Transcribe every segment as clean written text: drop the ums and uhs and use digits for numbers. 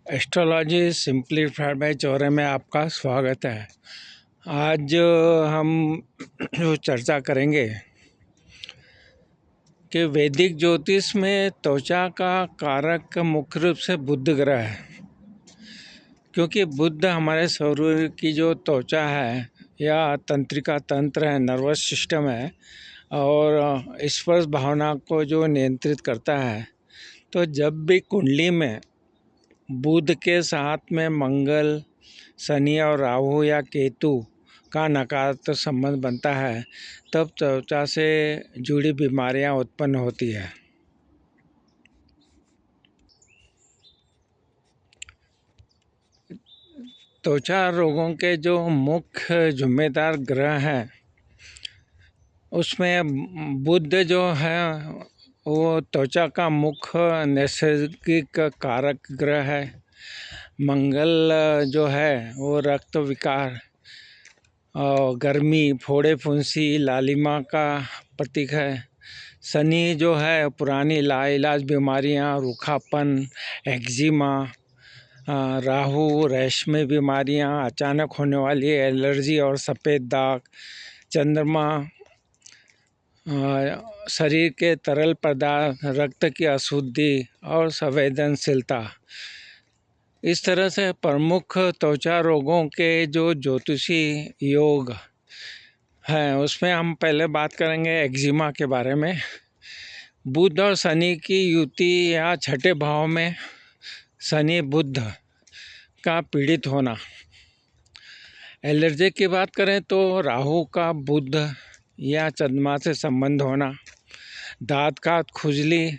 Astrology simplified bye Chaure में आपका स्वागत है। आज हम जो चर्चा करेंगे कि वैदिक ज्योतिष में त्वचा का कारक मुख्य रूप से बुध ग्रह है, क्योंकि बुध हमारे शरीर की जो त्वचा है या तंत्रिका तंत्र है, नर्वस सिस्टम है और स्पर्श भावना को जो नियंत्रित करता है। तो जब भी कुंडली में बुध के साथ में मंगल, शनि और राहु या केतु का नकारात्मक संबंध बनता है, तब त्वचा से जुड़ी बीमारियां उत्पन्न होती है। त्वचा रोगों के जो मुख्य जिम्मेदार ग्रह हैं, उसमें बुध जो है वो त्वचा का मुख्य नैसर्गिक कारक ग्रह है। मंगल जो है वो रक्त विकार और गर्मी, फोड़े फुंसी, लालिमा का प्रतीक है। शनि जो है पुरानी लाइलाज बीमारियां, रूखापन, एक्जिमा। राहु रेशमी बीमारियां, अचानक होने वाली एलर्जी और सफ़ेद दाग। चंद्रमा शरीर के तरल पदार्थ, रक्त की अशुद्धि और संवेदनशीलता। इस तरह से प्रमुख त्वचा रोगों के जो ज्योतिषी योग हैं, उसमें हम पहले बात करेंगे एक्जिमा के बारे में। बुध और शनि की युति या छठे भाव में शनि बुध का पीड़ित होना। एलर्जी की बात करें तो राहु का बुध या चंद्रमा से संबंध होना। दांत का खुजली,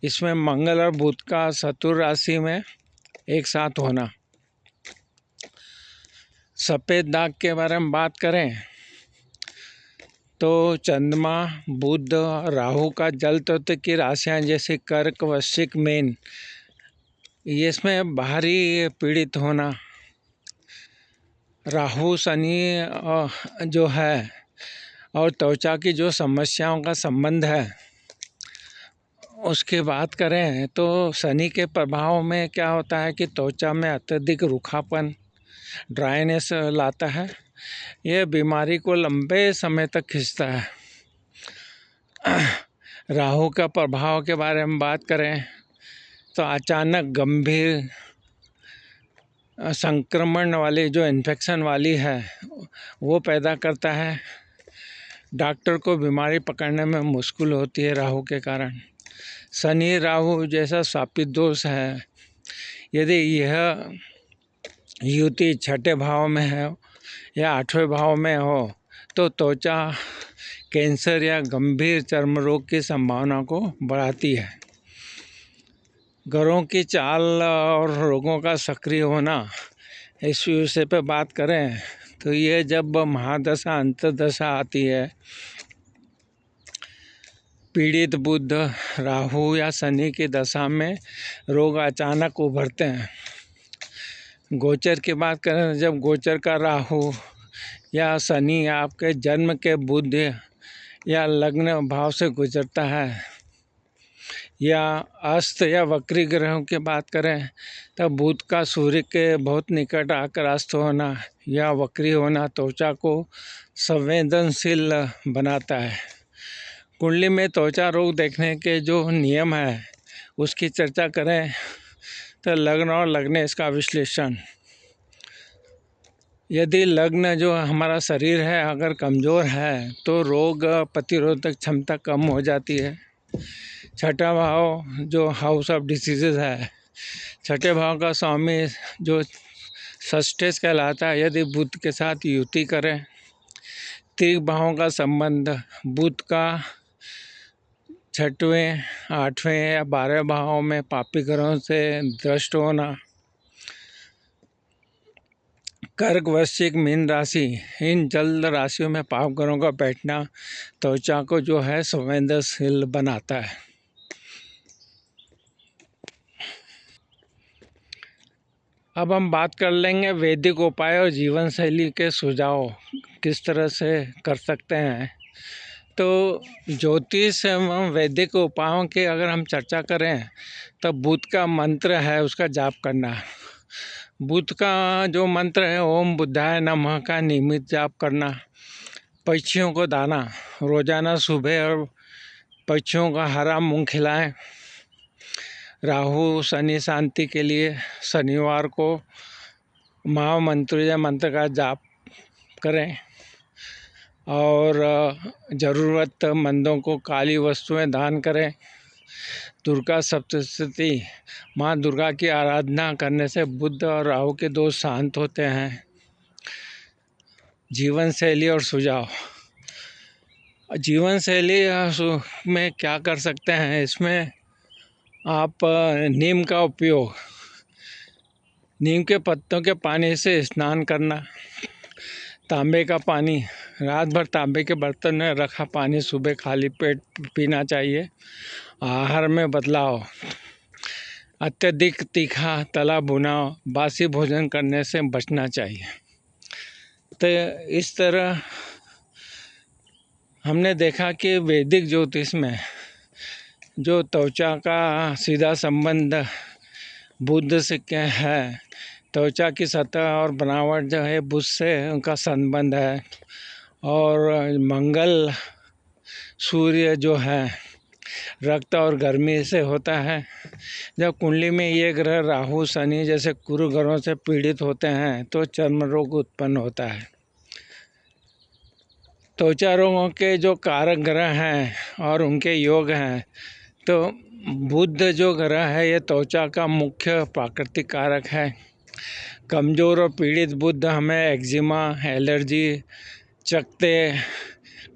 इसमें मंगल और बुध का शत्रु राशि में एक साथ होना। सफ़ेद दाग के बारे में बात करें तो चंद्रमा, बुध, राहु का जल तत्व की राशियां जैसे कर्क, वृश्चिक, मीन, इसमें बाहरी पीड़ित होना। राहु शनि जो है और त्वचा की जो समस्याओं का संबंध है, उसकी बात करें तो शनि के प्रभाव में क्या होता है कि त्वचा में अत्यधिक रूखापन, ड्राइनेस लाता है। यह बीमारी को लंबे समय तक खींचता है। राहु का प्रभाव के बारे में बात करें तो अचानक गंभीर संक्रमण वाली जो इन्फेक्शन वाली है वो पैदा करता है। डॉक्टर को बीमारी पकड़ने में मुश्किल होती है राहु के कारण। शनि राहु जैसा शापित दोष है, यदि यह युति छठे भाव में है या आठवें भाव में हो तो त्वचा कैंसर या गंभीर चर्म रोग की संभावना को बढ़ाती है। ग्रहों की चाल और रोगों का सक्रिय होना, इस विषय पर बात करें तो ये जब महादशा अंतर्दशा आती है, पीड़ित बुध, राहु या शनि की दशा में रोग अचानक उभरते हैं। गोचर की बात करें तो जब गोचर का राहु या शनि आपके जन्म के बुध या लग्न भाव से गुजरता है, या अस्त या वक्री ग्रहों की बात करें तब बुध का सूर्य के बहुत निकट आकर अस्त होना या वक्री होना त्वचा को संवेदनशील बनाता है। कुंडली में त्वचा रोग देखने के जो नियम है उसकी चर्चा करें तो लग्न और लग्नेश का विश्लेषण। यदि लग्न जो हमारा शरीर है अगर कमज़ोर है तो रोग प्रतिरोधक क्षमता कम हो जाती है। छठा भाव जो हाउस ऑफ डिसीजेज है, छठे भाव का स्वामी जो षष्ठेश कहलाता है, यदि बुध के साथ युति करें। तीन भावों का संबंध बुध का छठवें, आठवें या 12वें भाव में पापी ग्रहों से दृष्ट होना। कर्क, वृश्चिक, मीन राशि, इन जल राशियों में पाप ग्रहों का बैठना त्वचा को जो है संवेदनशील बनाता है। अब हम बात कर लेंगे वैदिक उपाय और जीवन शैली के सुझाव किस तरह से कर सकते हैं। तो ज्योतिष एवं वैदिक उपायों की अगर हम चर्चा करें तो बुध का मंत्र है उसका जाप करना। बुध का जो मंत्र है ओम बुद्धाय नमः का नियमित जाप करना। पक्षियों को दाना रोजाना सुबह और पक्षियों का हरा मूंग खिलाएं। राहु शनि शांति के लिए शनिवार को महामंत्रुंजय मंत्र का जाप करें और ज़रूरतमंदों को काली वस्तुएं दान करें। दुर्गा सप्तशती माँ दुर्गा की आराधना करने से बुध और राहु के दोष शांत होते हैं। जीवन शैली और सुझाव। जीवन शैली में क्या कर सकते हैं, इसमें आप नीम का उपयोग, नीम के पत्तों के पानी से स्नान करना, तांबे का पानी, रात भर तांबे के बर्तन में रखा पानी सुबह खाली पेट पीना चाहिए। आहार में बदलाव, अत्यधिक तीखा तला भुना बासी भोजन करने से बचना चाहिए। तो इस तरह हमने देखा कि वैदिक ज्योतिष में जो त्वचा का सीधा संबंध बुध से क्या है, त्वचा की सतह और बनावट जो है बुध से उनका संबंध है। और मंगल सूर्य जो है रक्त और गर्मी से होता है। जब कुंडली में ये ग्रह राहु शनि जैसे कुरु ग्रहों से पीड़ित होते हैं तो चर्म रोग उत्पन्न होता है। त्वचा रोगों के जो कारक ग्रह हैं और उनके योग हैं, तो बुध जो ग्रह है ये त्वचा का मुख्य प्राकृतिक कारक है। कमज़ोर और पीड़ित बुध हमें एक्जिमा, एलर्जी, चकत्ते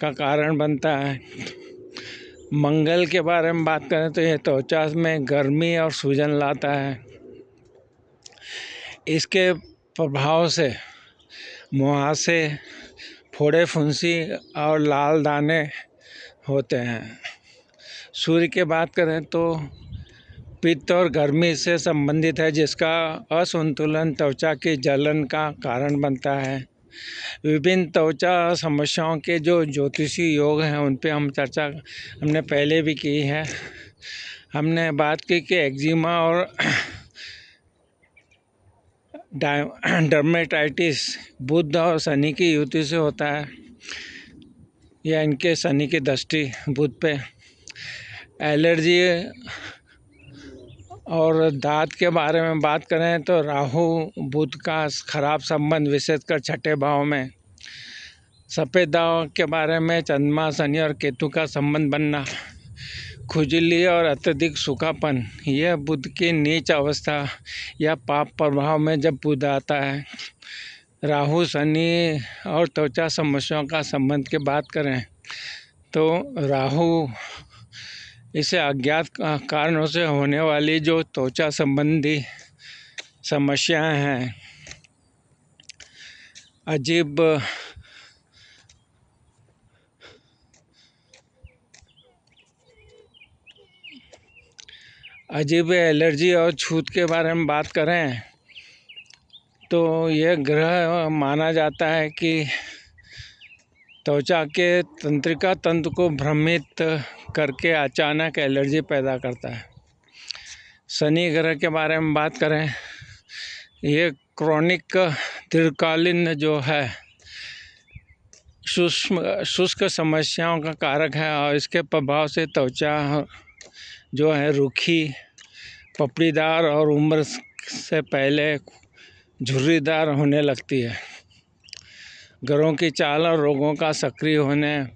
का कारण बनता है। मंगल के बारे में बात करें तो ये त्वचा में गर्मी और सूजन लाता है। इसके प्रभाव से मुहासे, फोड़े फुंसी और लाल दाने होते हैं। सूर्य की बात करें तो पित्त और गर्मी से संबंधित है, जिसका असंतुलन त्वचा की जलन का कारण बनता है। विभिन्न त्वचा समस्याओं के जो ज्योतिषी योग हैं उन पे हम चर्चा हमने पहले भी की है। हमने बात की कि एक्जिमा और डर्मेटाइटिस बुध और शनि की युति से होता है, या इनके शनि की दृष्टि बुध पे। एलर्जी और दांत के बारे में बात करें तो राहु बुध का खराब संबंध, विशेषकर छठे भाव में। सफ़ेद दाग के बारे में चंद्रमा, शनि और केतु का संबंध बनना। खुजली और अत्यधिक सूखापन, यह बुध की नीच अवस्था या पाप प्रभाव में जब बुध आता है। राहु शनि और त्वचा समस्याओं का संबंध की बात करें तो राहु इसे अज्ञात कारणों से होने वाली जो त्वचा संबंधी समस्याएं हैं, अजीब एलर्जी और छूत के बारे में बात करें तो यह ग्रह माना जाता है कि त्वचा के तंत्रिका तंत्र को भ्रमित करके अचानक एलर्जी पैदा करता है। शनि ग्रह के बारे में बात करें, ये क्रॉनिक दीर्घकालीन जो है शुष्क समस्याओं का कारक है और इसके प्रभाव से त्वचा जो है रूखी, पपड़ीदार और उम्र से पहले झुर्रीदार होने लगती है। ग्रहों की चाल और रोगों का सक्रिय होने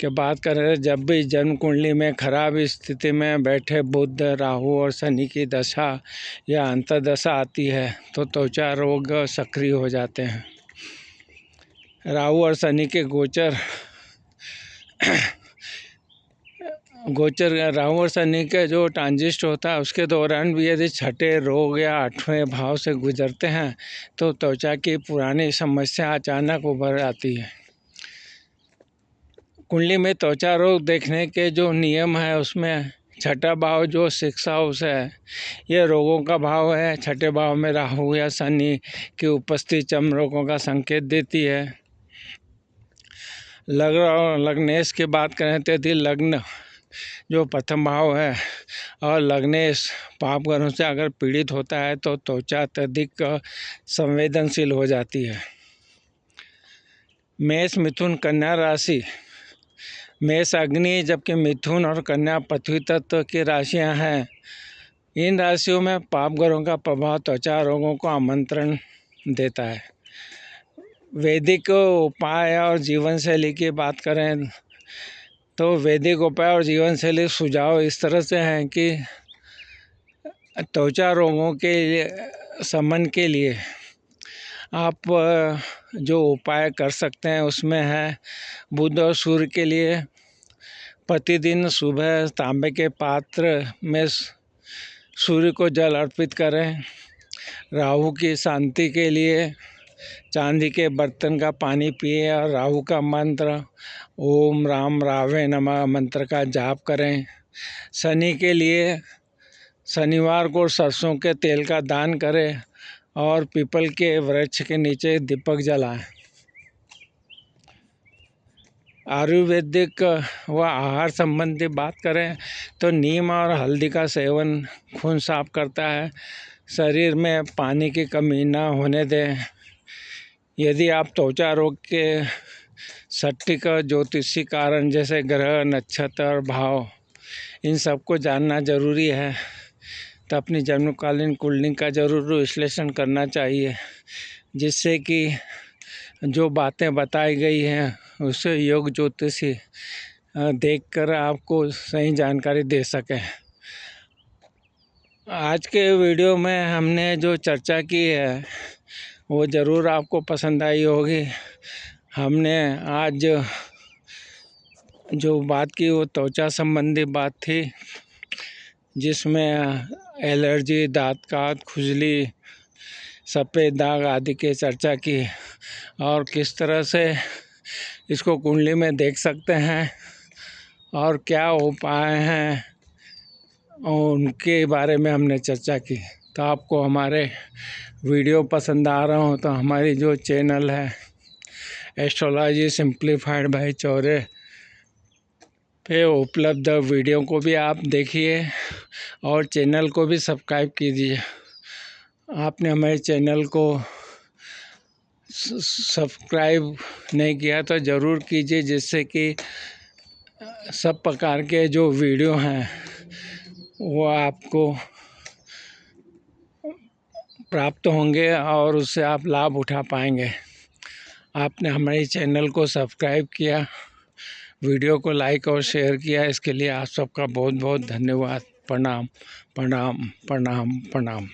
के बात करें, जब भी जन्म कुंडली में खराब स्थिति में बैठे बुध, राहु और शनि की दशा या अंतर्दशा आती है तो त्वचा रोग सक्रिय हो जाते हैं। राहु और शनि के गोचर राहु और शनि का जो ट्रांजिट होता है उसके दौरान भी यदि छठे रोग या आठवें भाव से गुजरते हैं तो त्वचा की पुरानी समस्या अचानक उभर आती है। कुंडली में त्वचा रोग देखने के जो नियम है उसमें छठा भाव जो 6th हाउस है, यह रोगों का भाव है। छठे भाव में राहु या शनि की उपस्थिति चर्म रोगों का संकेत देती है। लग्नेश की बात करें तो यदि लग्न जो प्रथम भाव है और लग्नेश पाप ग्रहों से अगर पीड़ित होता है तो त्वचा अत्यधिक संवेदनशील हो जाती है। मेष, मिथुन, कन्या राशि। मेष अग्नि जबकि मिथुन और कन्या पृथ्वी तत्व की राशियां हैं। इन राशियों में पाप ग्रहों का प्रभाव त्वचा रोगों को आमंत्रण देता है। वैदिक उपाय और जीवन शैली की बात करें तो वैदिक उपाय और जीवन शैली सुझाव इस तरह से हैं कि त्वचा रोगों के शमन के लिए आप जो उपाय कर सकते हैं उसमें है बुध और सूर्य के लिए प्रतिदिन सुबह तांबे के पात्र में सूर्य को जल अर्पित करें। राहु की शांति के लिए चांदी के बर्तन का पानी पिए और राहु का मंत्र ओम राम रावे नमः मंत्र का जाप करें। शनि के लिए शनिवार को सरसों के तेल का दान करें और पीपल के वृक्ष के नीचे दीपक जलाएं। आयुर्वेदिक व आहार संबंधी बात करें तो नीम और हल्दी का सेवन खून साफ करता है। शरीर में पानी की कमी न होने दें। यदि आप त्वचा रोग के सटीक ज्योतिषी कारण जैसे ग्रह, नक्षत्र और भाव इन सबको जानना जरूरी है तो अपनी जन्मकालीन कुंडली का जरूर विश्लेषण करना चाहिए, जिससे कि जो बातें बताई गई हैं उसे योग ज्योतिषी देखकर आपको सही जानकारी दे सकें। आज के वीडियो में हमने जो चर्चा की है वो ज़रूर आपको पसंद आई होगी। हमने आज जो बात की वो त्वचा संबंधी बात थी, जिसमें एलर्जी, दांत का खुजली, सफ़ेद दाग आदि की चर्चा की और किस तरह से इसको कुंडली में देख सकते हैं और क्या उपाय हैं और उनके बारे में हमने चर्चा की। तो आपको हमारे वीडियो पसंद आ रहा हो तो हमारी जो चैनल है एस्ट्रोलॉजी सिंप्लीफाइड बाय चौरे पे उपलब्ध वीडियो को भी आप देखिए और चैनल को भी सब्सक्राइब कीजिए। आपने हमारे चैनल को सब्सक्राइब नहीं किया तो ज़रूर कीजिए, जिससे कि सब प्रकार के जो वीडियो हैं वो आपको प्राप्त होंगे और उससे आप लाभ उठा पाएंगे। आपने हमारे चैनल को सब्सक्राइब किया, वीडियो को लाइक और शेयर किया, इसके लिए आप सबका बहुत बहुत धन्यवाद। प्रणाम प्रणाम प्रणाम प्रणाम।